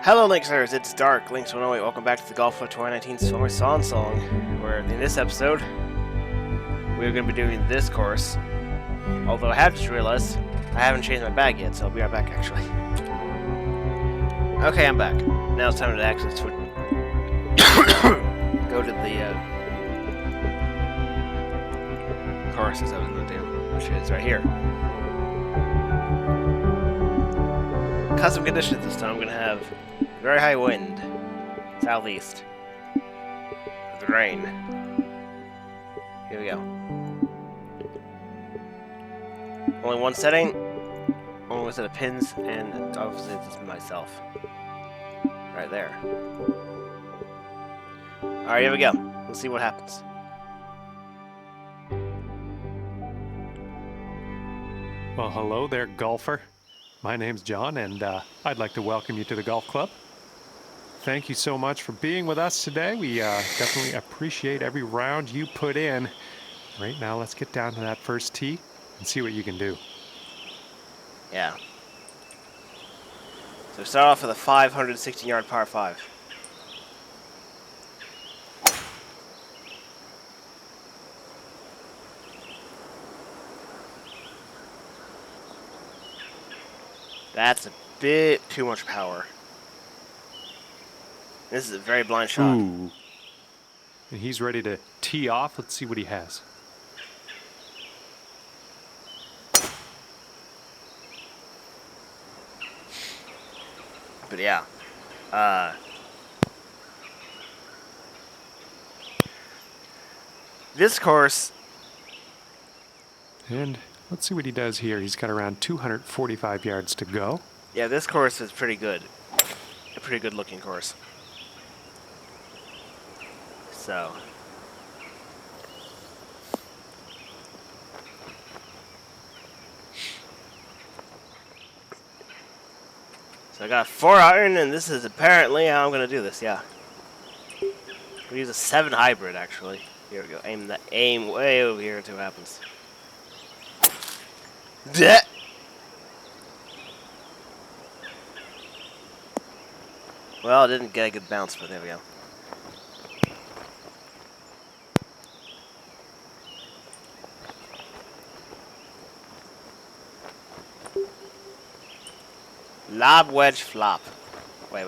Hello Linksters, it's Dark, Links108, welcome back to the Golf of 2019 Swansong, where in this episode, we're going to be doing this course, although I have just realized I haven't changed my bag yet, so I'll be right back actually. Okay, I'm back. Now it's time to access to go to the courses I was going to do, which is right here. Custom conditions this time. I'm going to have very high wind, southeast, with rain. Here we go. Only one setting, only one set of pins, and obviously this is myself. Right there. Alright, here we go. Let's see what happens. Well, hello there, golfer. My name's John, and I'd like to welcome you to the golf club. Thank you so much for being with us today. We definitely appreciate every round you put in. Right now, let's get down to that first tee and see what you can do. Yeah. So we start off with a 516-yard par 5. That's a bit too much power. This is a very blind shot. Ooh. And he's ready to tee off. Let's see what he has. But yeah. This course... And let's see what he does here. He's got around 245 yards to go. Yeah, this course is pretty good. A pretty good looking course. So I got a 4-iron, and this is apparently how I'm gonna do this. Yeah, we use a 7 hybrid actually. Here we go. Aim way over here and see what happens. Well, I didn't get a good bounce, but there we go. Lob, wedge, flop. Wait.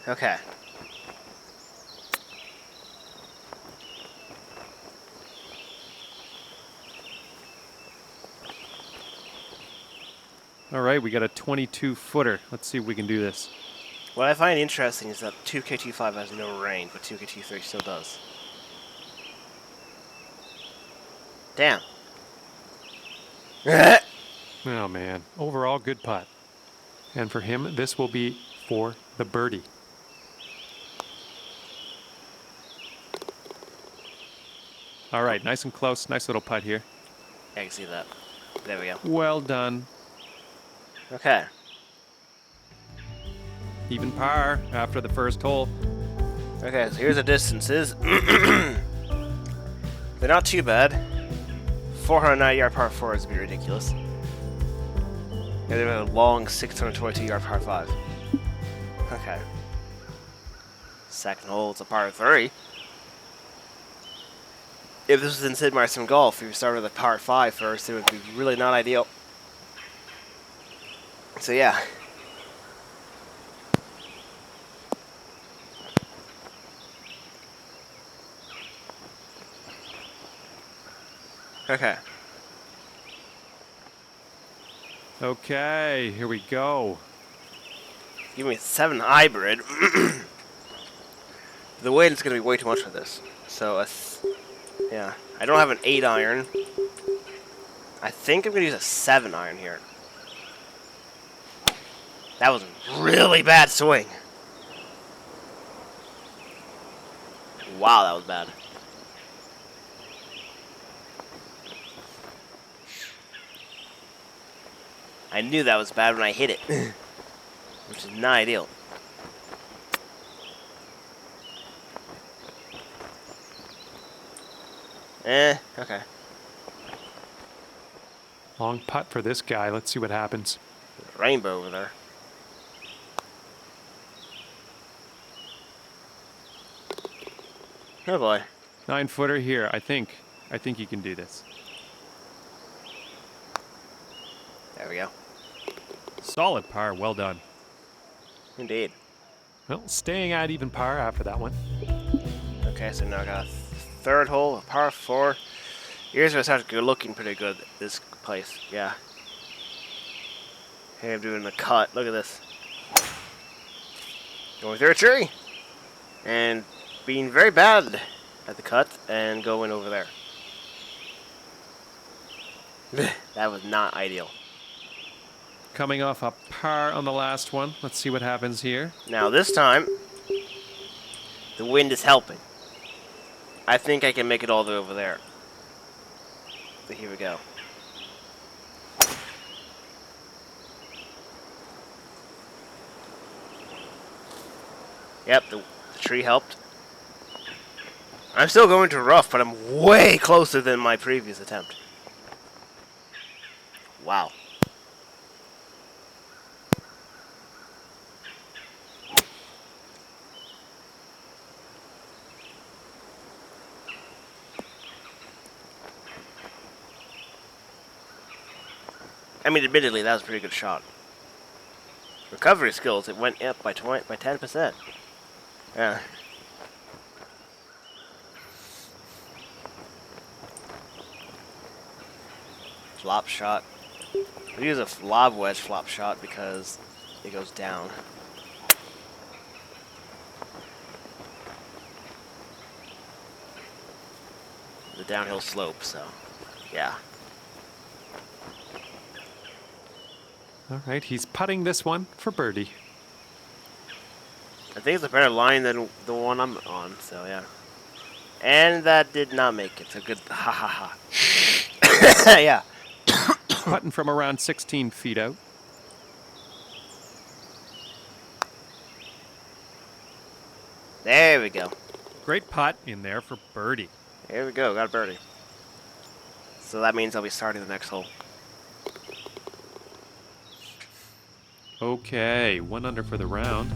Okay. All right, we got a 22-footer. Let's see if we can do this. What I find interesting is that 2K25 has no rain, but 2K23 still does. Damn. Oh, man. Overall, good putt. And for him, this will be for the birdie. All right, nice and close. Nice little putt here. I can see that. There we go. Well done. Okay. Even par after the first hole. Okay, so here's the distances. They're not too bad. 490-yard par 4 is a bit ridiculous. And then a long 622-yard par 5. Okay. Second hole, it's a par 3. If this was in Sid Meier Sim Golf, if you started with a par 5 first, it would be really not ideal. So yeah. Okay. Okay, here we go. Give me a 7 hybrid. The wind's gonna be way too much for this. So yeah, I don't have an 8-iron. I think I'm gonna use a 7-iron here. That was a really bad swing. Wow, that was bad. I knew that was bad when I hit it. which is not ideal. Okay. Long putt for this guy. Let's see what happens. Rainbow over there. Oh boy. 9-footer here. I think you can do this. There we go. Solid par. Well done. Indeed. Well, staying at even par after that one. Okay, so now I got a third hole, a par 4. Here's gonna start looking pretty good, this place. Yeah. Hey, I'm doing the cut. Look at this. Going through a tree. And being very bad at the cut and going over there. That was not ideal. Coming off a par on the last one. Let's see what happens here. Now this time, the wind is helping. I think I can make it all the way over there. So here we go. Yep, the tree helped. I'm still going to rough, but I'm way closer than my previous attempt. Wow. I mean, admittedly, that was a pretty good shot. Recovery skills, it went up by 10%. Yeah. Flop shot. We use a lob wedge flop shot because it goes down. The downhill slope, so yeah. All right, he's putting this one for birdie. I think it's a better line than the one I'm on, so yeah. And that did not make it, so good. Ha ha ha. Yeah. Putting from around 16 feet out. There we go. Great putt in there for birdie. There we go, got a birdie. So that means I'll be starting the next hole. Okay, 1 under for the round.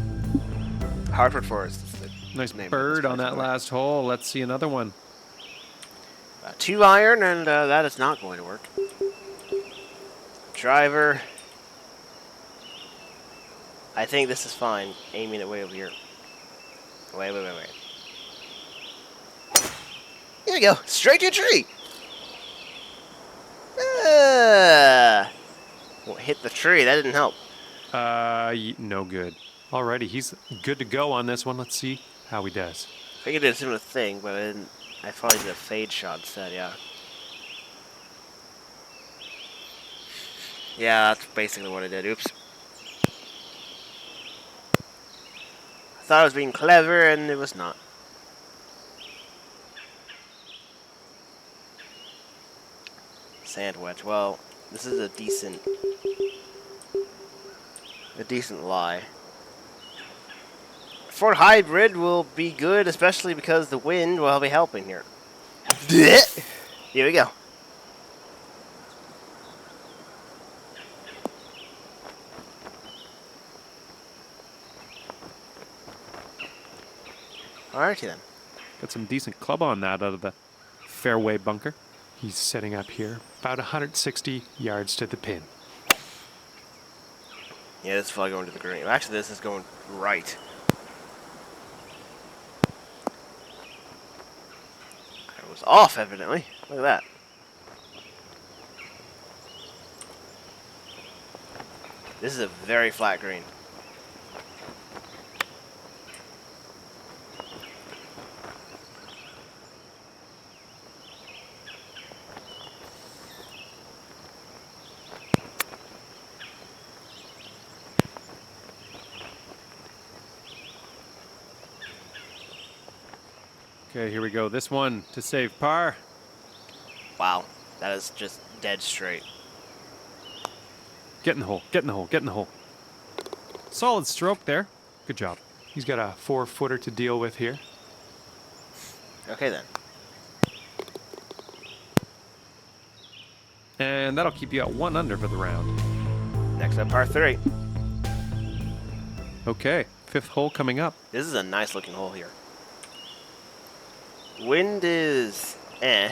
Hartford Forest is the Nice name of bird this on place. that last hole. Let's see another one. 2 iron, and that is not going to work. Driver. I think this is fine. Aiming it way over here. Wait. Here we go. Straight to a tree. Well, hit the tree. That didn't help. No good. Alrighty, he's good to go on this one. Let's see how he does. I think I did a similar thing, but I didn't. I probably did a fade shot instead, yeah. Yeah, that's basically what I did. Oops. I thought I was being clever, and it was not. Sand wedge. Well, this is a decent lie. Fort Hybrid will be good, especially because the wind will be helping here. Here we go. Alrighty then. Got some decent club on that out of the fairway bunker. He's setting up here about 160 yards to the pin. Yeah, this is probably going to the green. Actually, this is going right. It was off, evidently. Look at that. This is a very flat green. Okay, here we go. This one to save par. Wow, that is just dead straight. Get in the hole, get in the hole, get in the hole. Solid stroke there. Good job. He's got a 4-footer to deal with here. Okay then. And that'll keep you at 1 under for the round. Next up, par 3. Okay, 5th hole coming up. This is a nice looking hole here. Wind is eh.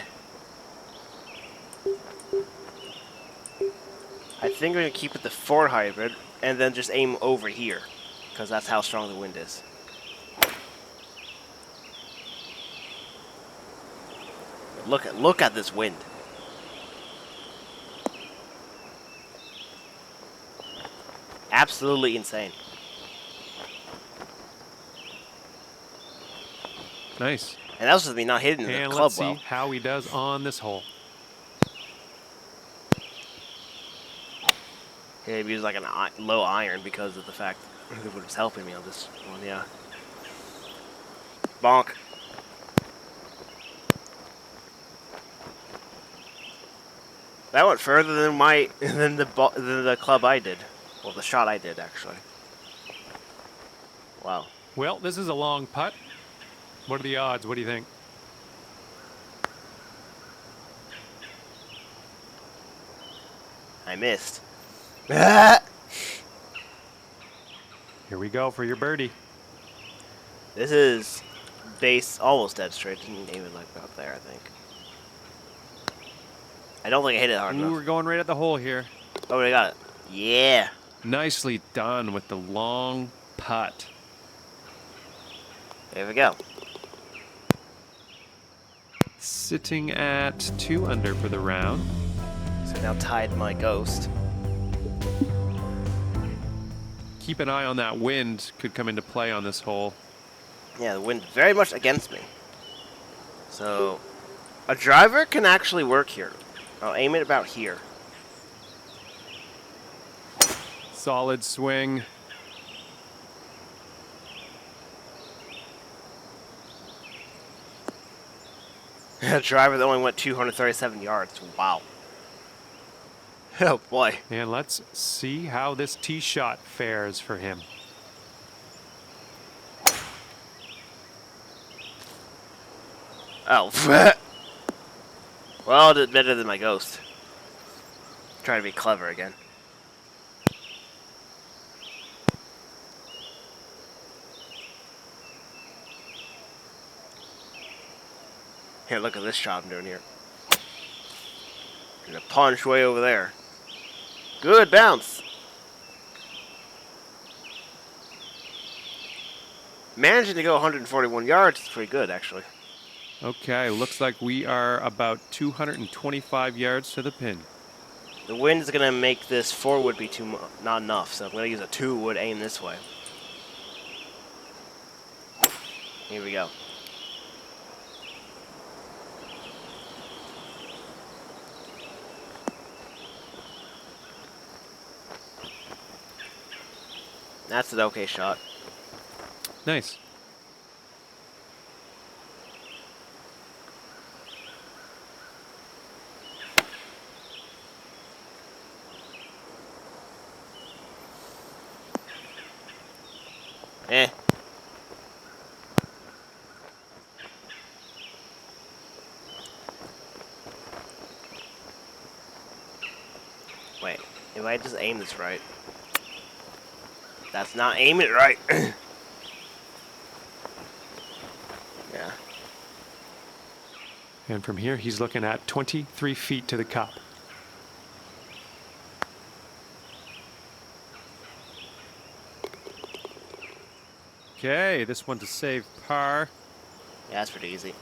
I think we're gonna keep it the 4 hybrid and then just aim over here, because that's how strong the wind is. Look at this wind. Absolutely insane. Nice. And that was just me not hitting the And club let's see well. how he does on this hole. Yeah, he used like a low iron because of the fact that it was helping me on this one, yeah. Bonk. That went further than than the club I did. Well, the shot I did actually. Wow. Well, this is a long putt. What are the odds? What do you think? I missed. Here we go for your birdie. This is base almost dead straight. Didn't aim it like up there, I think. I don't think I hit it hard Ooh, enough. we're going right at the hole here. Oh, I got it. Yeah. Nicely done with the long putt. There we go. Sitting at 2 under for the round. So now tied my ghost. Keep an eye on that wind. Could come into play on this hole. Yeah, the wind very much against me. So, a driver can actually work here. I'll aim it about here. Solid swing. A driver that only went 237 yards. Wow. Oh boy. And let's see how this tee shot fares for him. Oh. Well, I did better than my ghost. Trying to be clever again. Here, look at this shot I'm doing here. And a punch way over there. Good bounce. Managing to go 141 yards is pretty good, actually. Okay, looks like we are about 225 yards to the pin. The wind is going to make this 4 wood be not enough, so I'm going to use a 2 wood aim this way. Here we go. That's an okay shot. Nice. Eh. Wait, if I just aim this right. That's not aiming it right. Yeah. And from here, he's looking at 23 feet to the cup. Okay, this one to save par. Yeah, that's pretty easy.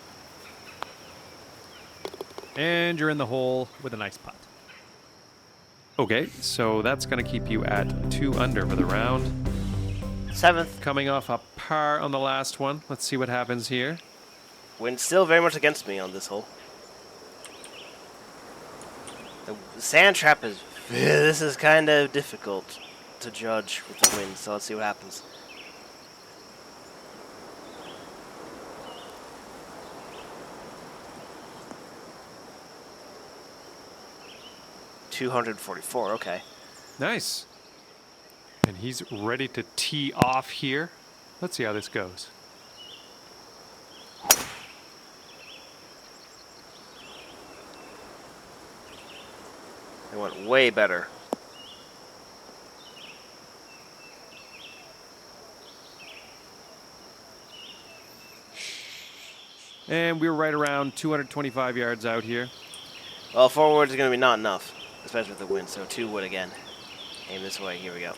And you're in the hole with a nice putt. Okay, so that's going to keep you at 2 under for the round. 7th. Coming off a par on the last one. Let's see what happens here. Wind still very much against me on this hole. The sand trap is... This is kind of difficult to judge with the wind, so let's see what happens. $244, okay. Nice. And he's ready to tee off here. Let's see how this goes. It went way better. And we're right around 225 yards out here. Well, forward is going to be not enough, especially with the wind, so 2 wood again. Aim this way. Here we go.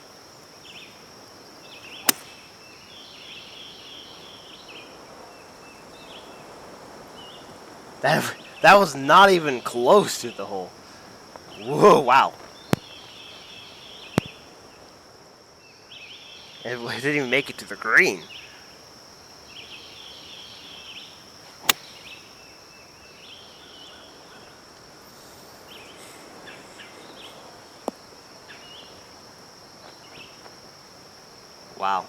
That was not even close to the hole. Whoa, wow. It didn't even make it to the green. Wow.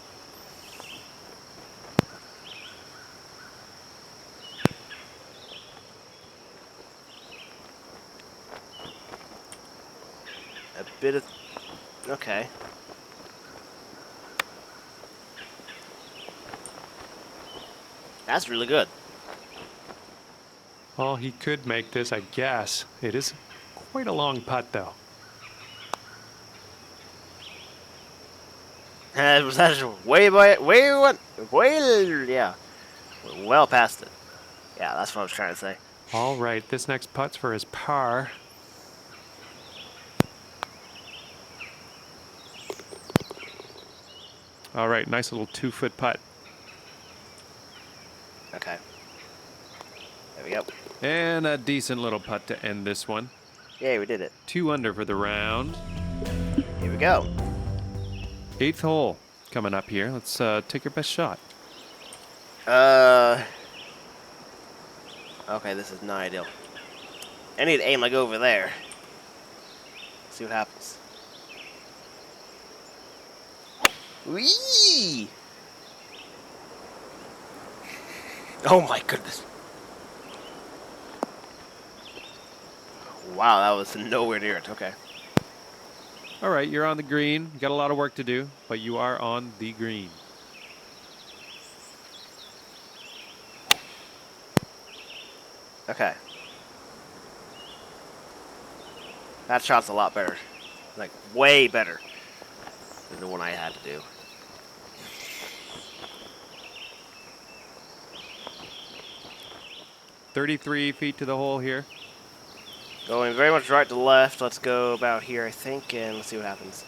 A bit of... Okay. That's really good. Well, he could make this, I guess. It is quite a long putt, though. That's yeah. Well past it. Yeah, that's what I was trying to say. All right, this next putt's for his par. All right, nice little 2-foot putt. Okay. There we go. And a decent little putt to end this one. Yay, we did it. 2 under for the round. Here we go. 8th hole coming up here. Let's take your best shot. Okay, this is not ideal. I need to aim like over there. See what happens. Whee! Oh my goodness. Wow, that was nowhere near it. Okay. All right, you're on the green. You got a lot of work to do, but you are on the green. Okay. That shot's a lot better. Like, way better than the one I had to do. "33 feet to the hole here. Going very much right to left. Let's go about here, I think, and let's see what happens.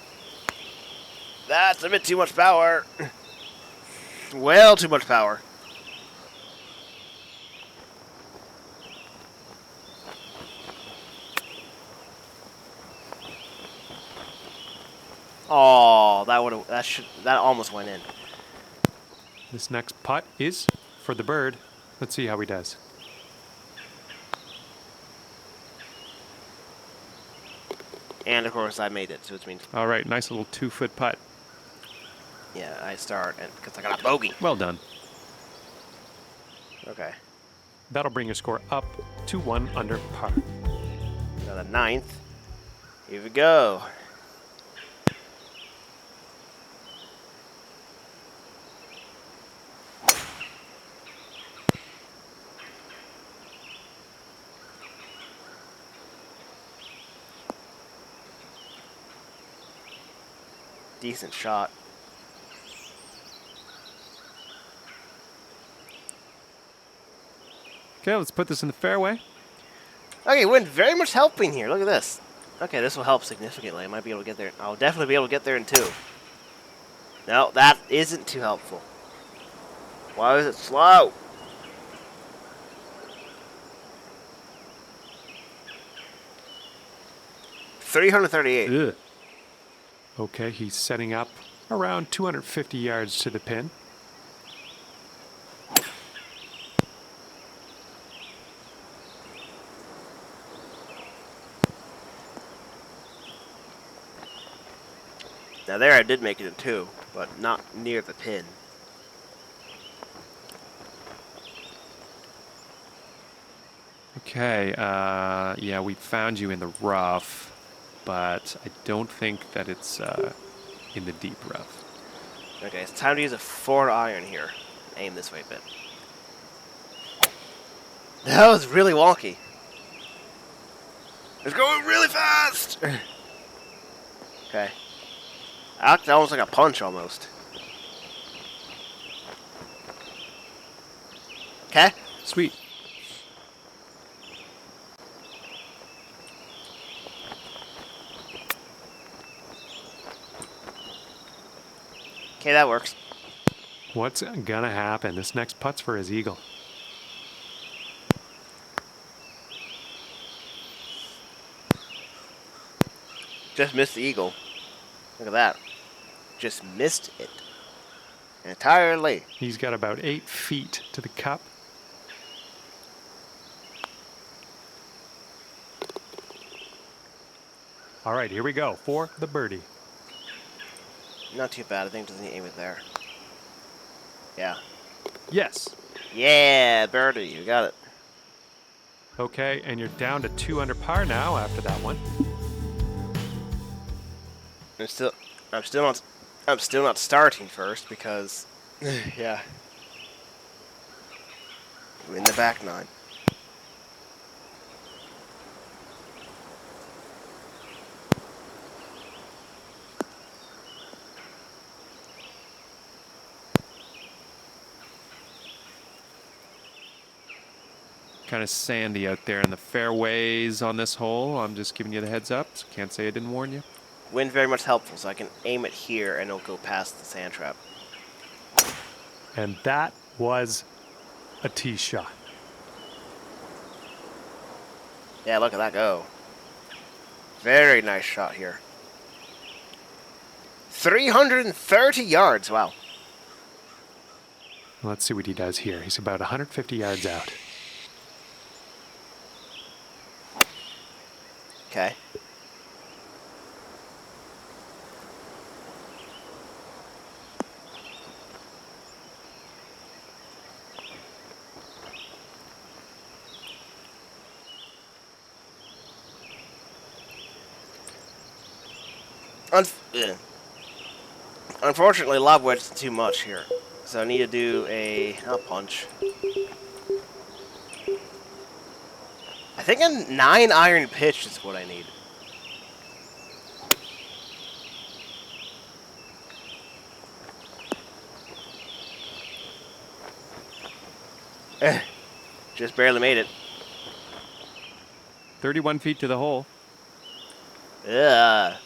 That's a bit too much power. Well, too much power. Oh, that almost went in. This next putt is for the bird. Let's see how he does. And of course, I made it, so it means All right, nice little 2-foot putt. yeah, I start and because I got a bogey. Well done. Okay, That'll bring your score up to 1 under par. now the 9th. Here we go. Decent shot. Okay, let's put this in the fairway. Okay, wind very much helping here. Look at this. Okay, this will help significantly. I might be able to get there. I'll definitely be able to get there in 2. No, that isn't too helpful. Why is it slow? $338. Ugh. Okay, he's setting up around 250 yards to the pin. Now there I did make it in 2, but not near the pin. Okay, yeah, we found you in the rough, but I don't think that it's in the deep rough. Okay, it's time to use a 4-iron here. Aim this way a bit. That was really wonky. It's going really fast! Okay. That's almost like a punch, almost. Okay. Sweet. Okay, that works. What's gonna happen? This next putt's for his eagle. Just missed the eagle. Look at that. Just missed it. Entirely. He's got about 8 feet to the cup. All right, here we go for the birdie. Not too bad. I think doesn't aim it there. Yeah. Yes. Yeah, birdie. You got it. Okay, and you're down to 2 under par now after that one. I'm still not starting first because, yeah. I'm in the back 9. Kind of sandy out there in the fairways on this hole. I'm just giving you the heads up, so can't say I didn't warn you. Wind very much helpful, so I can aim it here and it'll go past the sand trap. And that was a tee shot. Yeah, look at that go. Very nice shot here. 330 yards, wow. Let's see what he does here. He's about 150 yards out. Okay. Unfortunately, lob wedge is too much here. So I need to do a punch. I think a 9-iron pitch is what I need. Just barely made it. 31 feet to the hole. Yeah.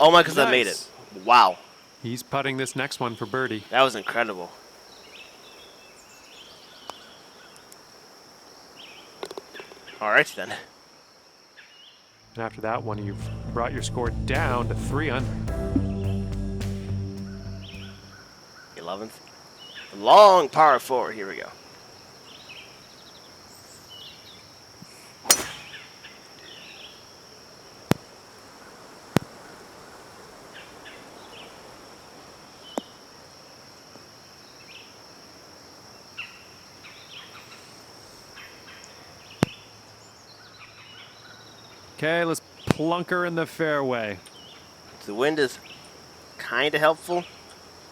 Oh my, because I made it. Wow. He's putting this next one for birdie. That was incredible. Alright then. And after that one, you've brought your score down to 3 under. 11th. Long par 4. Here we go. Okay, let's plunk her in the fairway. The wind is kind of helpful. I'm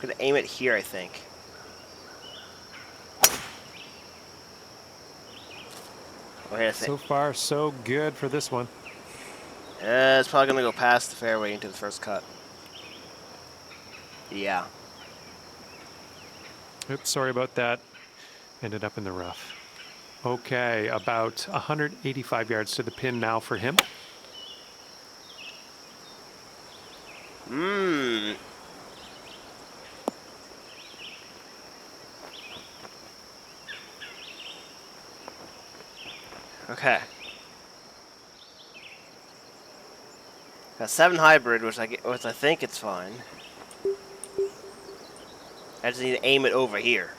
going to aim it here, I think. So far, so good for this one. It's probably going to go past the fairway into the first cut. Yeah. Oops, sorry about that. Ended up in the rough. Okay, about 185 yards to the pin now for him. Okay. Got 7 hybrid, which I think it's fine. I just need to aim it over here.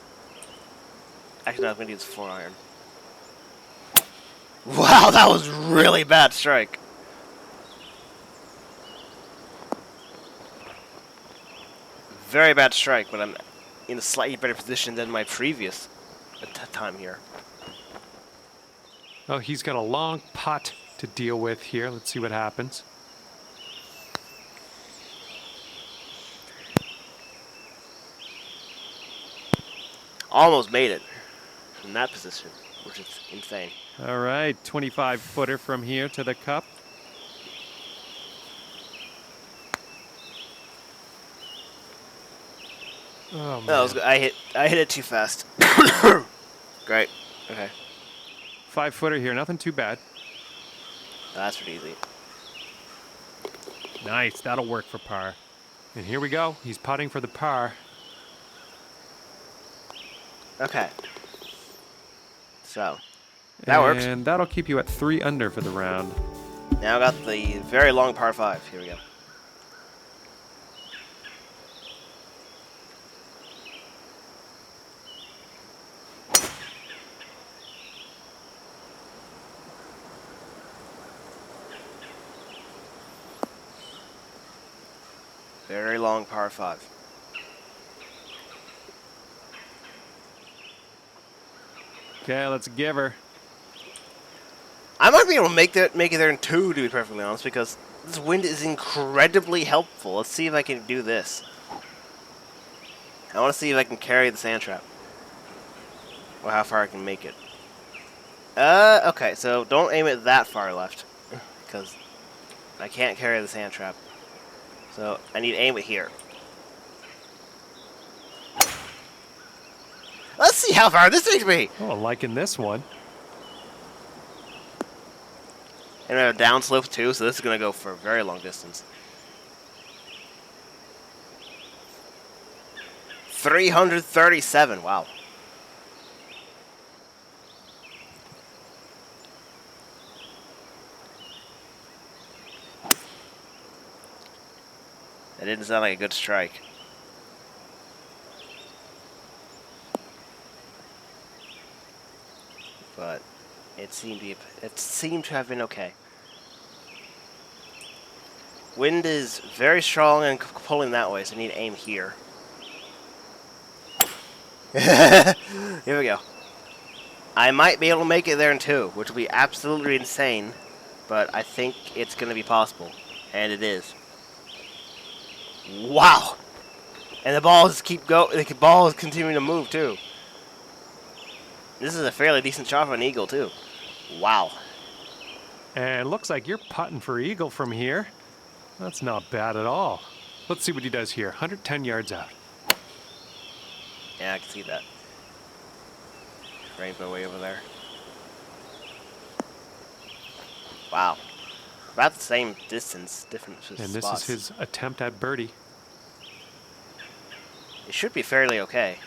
Actually, no, I'm gonna use 4-iron. Wow, that was really bad strike. Very bad strike, but I'm in a slightly better position than my previous time here. Oh, he's got a long putt to deal with here. Let's see what happens. Almost made it from that position, which is insane. All right, 25-footer from here to the cup. Oh, That was man. good. I hit it too fast. Great. Okay. 5-footer here, nothing too bad. That's pretty easy. Nice, that'll work for par. And here we go. He's putting for the par. Okay. So, that works. And that'll keep you at 3 under for the round. Now I got the very long par 5. Here we go. Very long par 5. Okay, let's give her. I might be able to make it there in 2, to be perfectly honest, because this wind is incredibly helpful. Let's see if I can do this. I want to see if I can carry the sand trap. Or how far I can make it. Okay, so don't aim it that far left, because I can't carry the sand trap. So I need to aim it here. Let's see how far this takes me. Oh, liking this one. And I have a downslope too, so this is going to go for a very long distance. 337, wow. That didn't sound like a good strike. But it seemed to have been okay. Wind is very strong and pulling that way, so I need to aim here. Here we go. I might be able to make it there in 2, which will be absolutely insane, but I think it's going to be possible, and it is. Wow! And the balls keep going. The ball is continuing to move too. This is a fairly decent shot for an eagle too. Wow. And it looks like you're putting for eagle from here. That's not bad at all. Let's see what he does here. 110 yards out. Yeah, I can see that. Rainbow way over there. Wow. About the same distance, different spots. And this is his attempt at birdie. It should be fairly okay,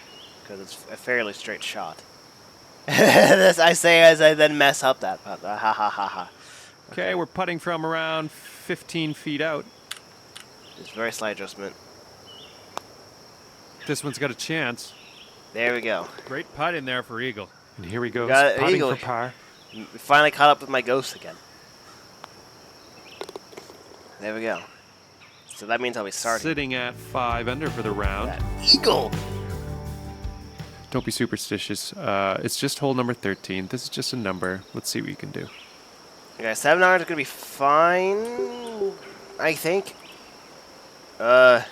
because it's a fairly straight shot. This I say as I then mess up that putt. Ha ha ha ha. Okay, we're putting from around 15 feet out. Just very slight adjustment. This one's got a chance. There we go. Great putt in there for eagle. And here he goes, Got it, putting eagle. for par. We finally caught up with my ghost again. There we go. So that means I'll be starting. Sitting at 5 under for the round. That eagle! Don't be superstitious. It's just hole number 13. This is just a number. Let's see what you can do. Okay, 7 hours is gonna be fine, I think. I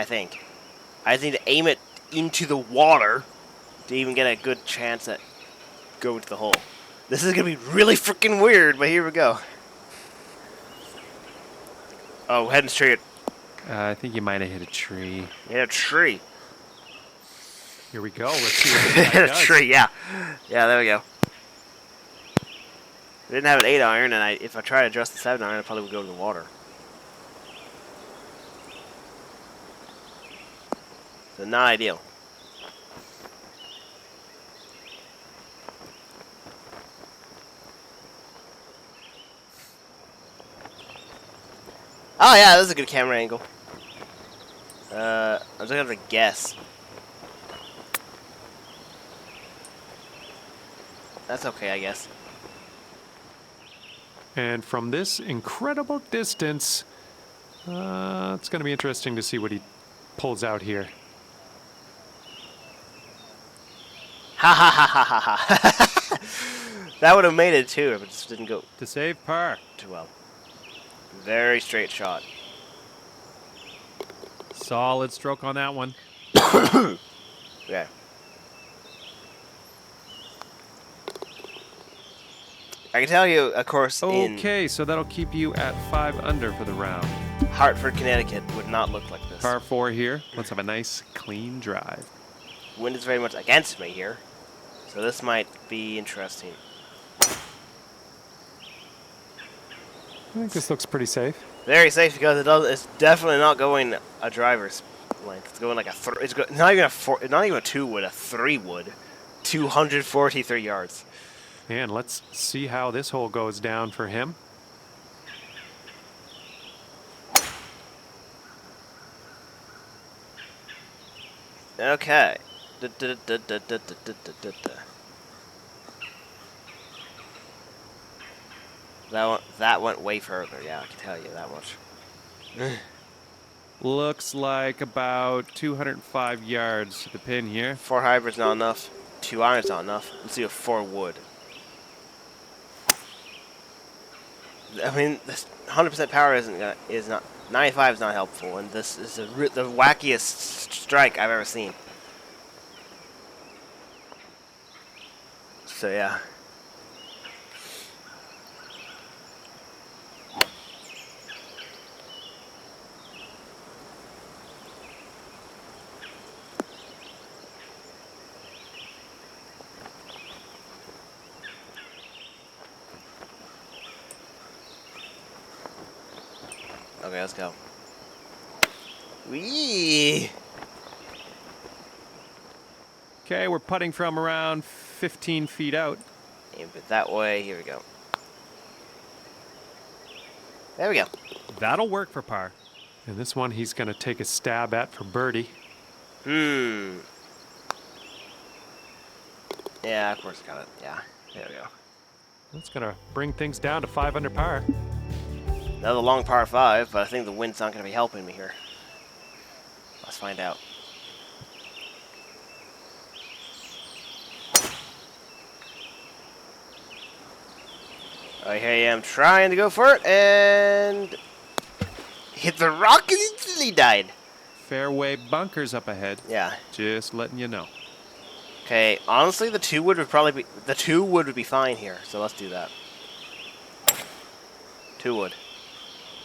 think. I just need to aim it into the water to even get a good chance at going to the hole. This is gonna be really freaking weird, but here we go. Oh, heading straight. I think you might have hit a tree. Yeah, a tree. Here we go. Let's see what this guy A does. tree, yeah. Yeah, there we go. I didn't have an 8 iron, and if I try to adjust the 7 iron, I probably would go to the water. So not ideal. Oh yeah, this is a good camera angle. I'm just gonna have to guess. That's okay, I guess. And from this incredible distance, it's going to be interesting to see what he pulls out here. Ha ha ha ha ha ha. That would have made it too, but it just didn't go To save par. too well. Very straight shot. Solid stroke on that one. Yeah. I can tell you, of course, Okay, so that'll keep you at 5 under for the round. in Hartford, Connecticut would not look like this. Par 4 here. Let's have a nice, clean drive. Wind is very much against me here, so this might be interesting. I think this looks pretty safe. Very safe because it's definitely not going a driver's length. It's going like a not even a 2 wood, a 3 wood, 243 yards. And let's see how this hole goes down for him. Okay. That went way further. Yeah, I can tell you that much. Looks like about 205 yards to the pin here. 4 hybrid's not enough. 2 iron's not enough. Let's do a 4 wood. I mean, this 100% power is not 95 is not helpful, and this is the wackiest strike I've ever seen. So yeah. Okay, let's go. Wee! Okay, we're putting from around 15 feet out. Aim it that way. Here we go. There we go. That'll work for par. And this one he's going to take a stab at for birdie. Yeah, of course I got it. Yeah, there we go. That's going to bring things down to 5 under par. Another long par 5, but I think the wind's not going to be helping me here. Let's find out. Oh, here I am trying to go for it, and hit the rock and instantly died. Fairway bunkers up ahead. Yeah. Just letting you know. Okay, honestly, the 2 wood would be fine here, so let's do that. 2 wood.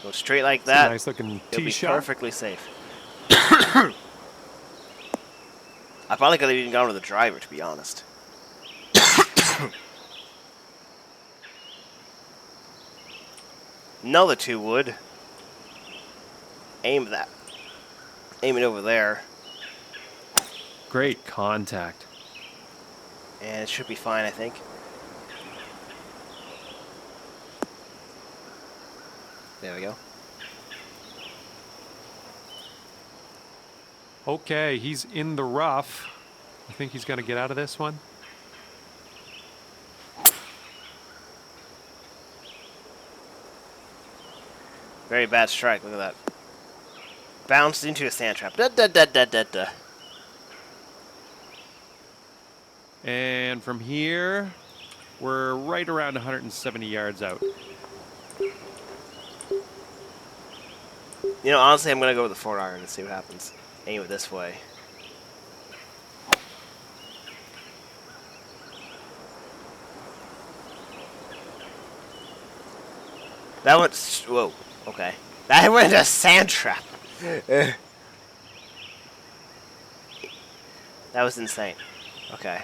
Go straight like It's a that. nice looking It'll tee be shot. perfectly safe. I probably could have even gone with a driver, to be honest. Another 2 wood. Aim that. Aim it over there. Great contact. And it should be fine, I think. There we go. Okay, he's in the rough. I think he's going to get out of this one. Very bad strike. Look at that. Bounced into a sand trap. Da, da, da, da, da, da. And from here, we're right around 170 yards out. You know, honestly, I'm going to go with the 4 iron and see what happens. Aim it this way. That went... Whoa. Okay. That went into a sand trap. That was insane. Okay.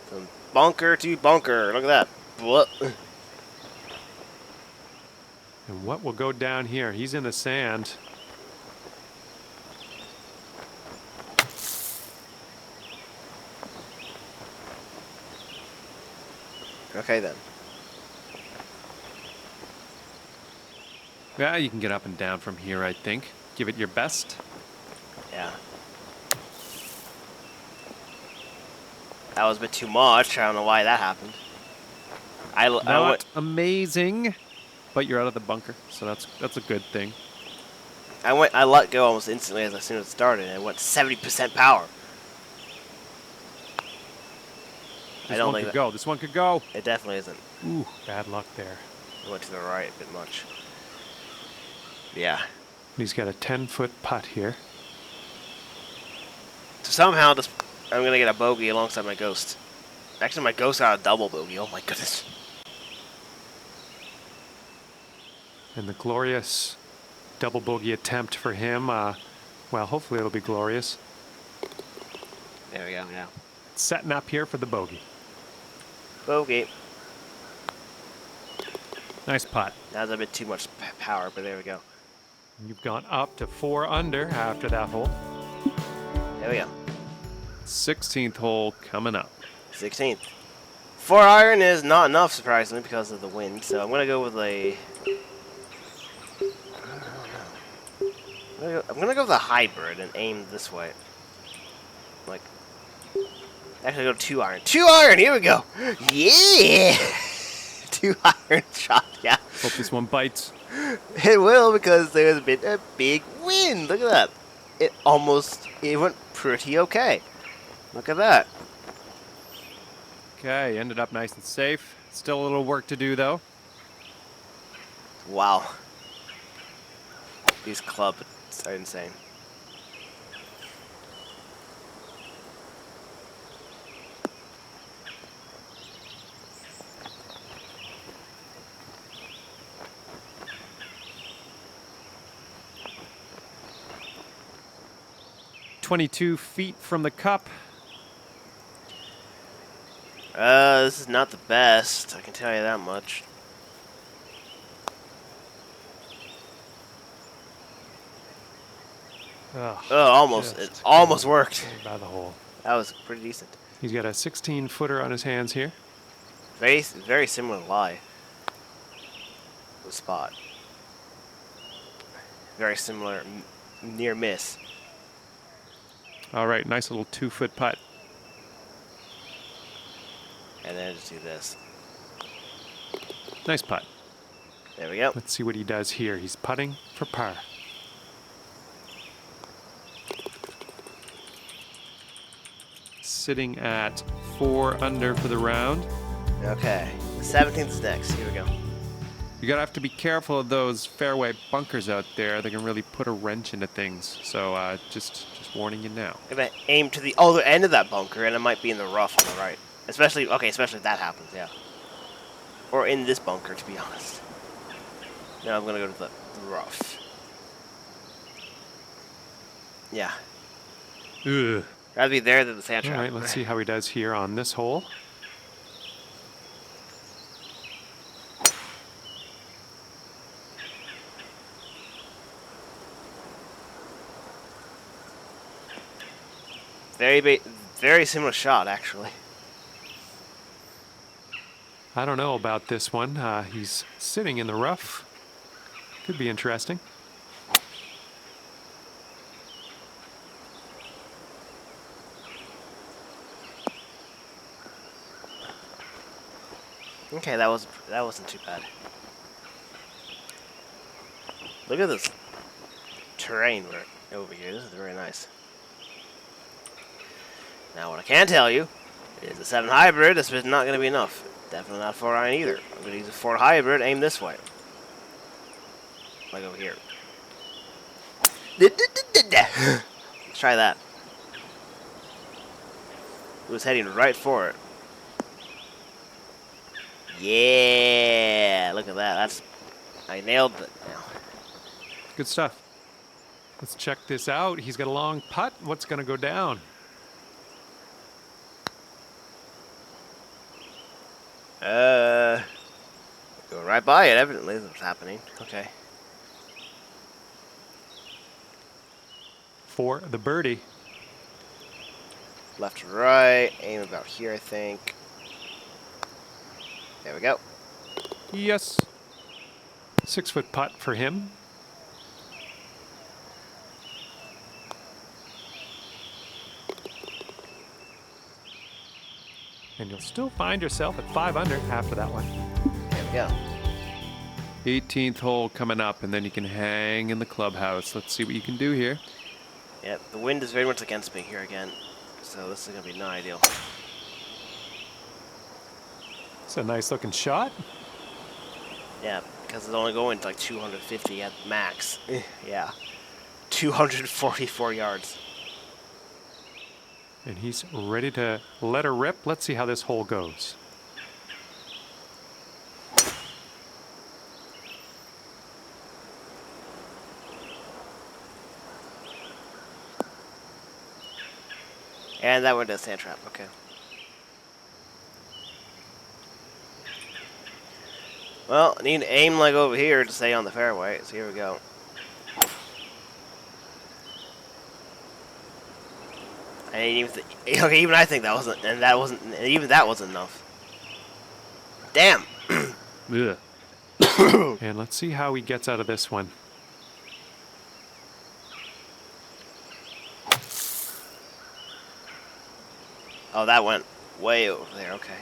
From bunker to bunker. Look at that. What? And what will go down here? He's in the sand. Okay, then. Yeah, you can get up and down from here, I think. Give it your best. Yeah. That was a bit too much. I don't know why that happened. I Not went... amazing, but you're out of the bunker, so that's a good thing. I let go almost instantly as soon as it started, and it went 70% power. This one could go. This one could go. It definitely isn't. Ooh, bad luck there. It went to the right a bit much. Yeah. He's got a 10-foot putt here. So somehow I'm gonna get a bogey alongside my ghost. Actually, my ghost got a double bogey. Oh my goodness. And the glorious double bogey attempt for him. Well, hopefully it'll be glorious. There we go. Yeah. Setting up here for the bogey. Bogey. Nice putt. That was a bit too much power, but there we go. You've gone up to 4 under after that hole. There we go. 16th hole coming up. 16th. 4 iron is not enough, surprisingly, because of the wind. So I'm gonna go with a. I'm gonna go with a hybrid and aim this way. Like, actually, go 2 iron. 2 iron. Here we go. Yeah. 2 iron shot. Yeah. Hope this one bites. It will, because there's been a big wind. Look at that. It went pretty okay. Look at that. Okay, ended up nice and safe. Still a little work to do, though. Wow. These clubs are insane. "22 feet from the cup." This is not the best. I can tell you that much. Ugh, Oh, almost. It just almost worked. by the hole. That was pretty decent. He's got a 16-footer on his hands here. Very similar lie. The spot. Very similar near miss. All right, nice little 2-foot putt. And then just do this. Nice putt. There we go. Let's see what he does here. He's putting for par. Sitting at 4 under for the round. Okay. The 17th is next. Here we go. You gotta have to be careful of those fairway bunkers out there. They can really put a wrench into things. So just warning you now. I'm gonna aim to the other end of that bunker, and it might be in the rough on the right. Especially if that happens, yeah. Or in this bunker, to be honest. No, I'm gonna go to the rough. Yeah. Ugh. Rather be there than the sand All trap. right, let's see how he does here on this hole. Very similar shot, actually. I don't know about this one. He's sitting in the rough. Could be interesting. Okay, that wasn't too bad. Look at this terrain over here. This is very nice. Now, what I can tell you is the 7 hybrid. This is not going to be enough. Definitely not 4 iron either. I'm going to use a 4 hybrid. Aim this way, like over here. Let's try that. It was heading right for it. Yeah, look at that. I nailed it now. Good stuff. Let's check this out. He's got a long putt. What's going to go down? Going right by it, evidently, is what's happening. Okay. For the birdie. Left to right, aim about here, I think. There we go. Yes. 6-foot putt for him. And you'll still find yourself at 5 under after that one. There we go. 18th hole coming up, and then you can hang in the clubhouse. Let's see what you can do here. Yeah, the wind is very much against me here again, so this is going to be not ideal. It's a nice looking shot. Yeah, because it's only going to like 250 at max. Yeah, 244 yards. And he's ready to let her rip. Let's see how this hole goes. And that went to a sand trap, okay. Well, I need to aim like over here to stay on the fairway, so here we go. Okay, even I think that wasn't, and that wasn't, even that wasn't enough. Damn! And let's see how he gets out of this one. Oh, that went way over there, okay.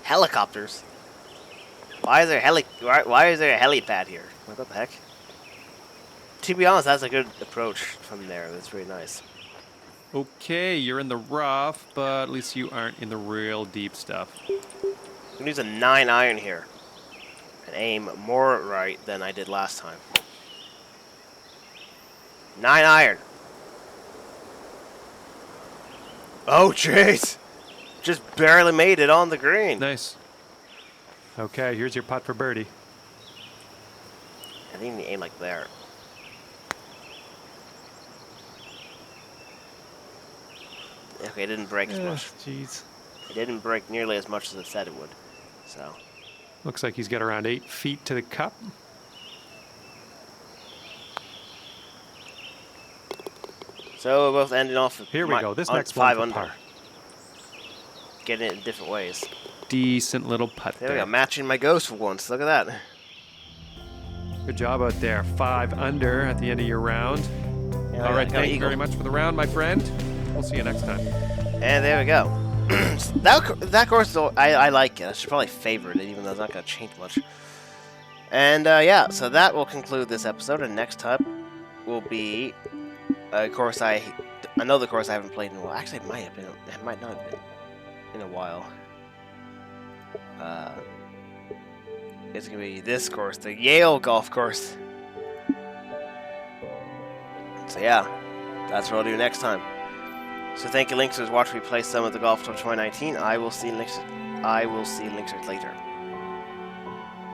Helicopters? Why is there why is there a helipad here? What the heck? To be honest, that's a good approach from there. That's very nice. Okay, you're in the rough, but at least you aren't in the real deep stuff. I'm gonna use a 9-iron here and aim more right than I did last time. 9-iron. Oh, jeez! Just barely made it on the green. Nice. Okay, here's your putt for birdie. I think you aim like there. Okay, it didn't break as much. Jeez. It didn't break nearly as much as it said it would. So. Looks like he's got around 8 feet to the cup. So we're both ending off. Here we go. This next 5 one's under. par. Getting it in different ways. Decent little putt There we go. Matching my ghost for once. Look at that. Good job out there. 5 under at the end of your round. Yeah, all right, thank you very much for the round, my friend. We'll see you next time. And there we go. that course, I like it. I should probably favor it, even though it's not going to change much. And yeah, so that will conclude this episode. And next up will be a course another course I haven't played in a while. Actually, it might have been. It might not have been in a while. It's going to be this course, the Yale Golf Course. So yeah, that's what I'll do next time. So thank you, Linksters. Watch me play some of the Golf Tour 2019. I will see Linksters later.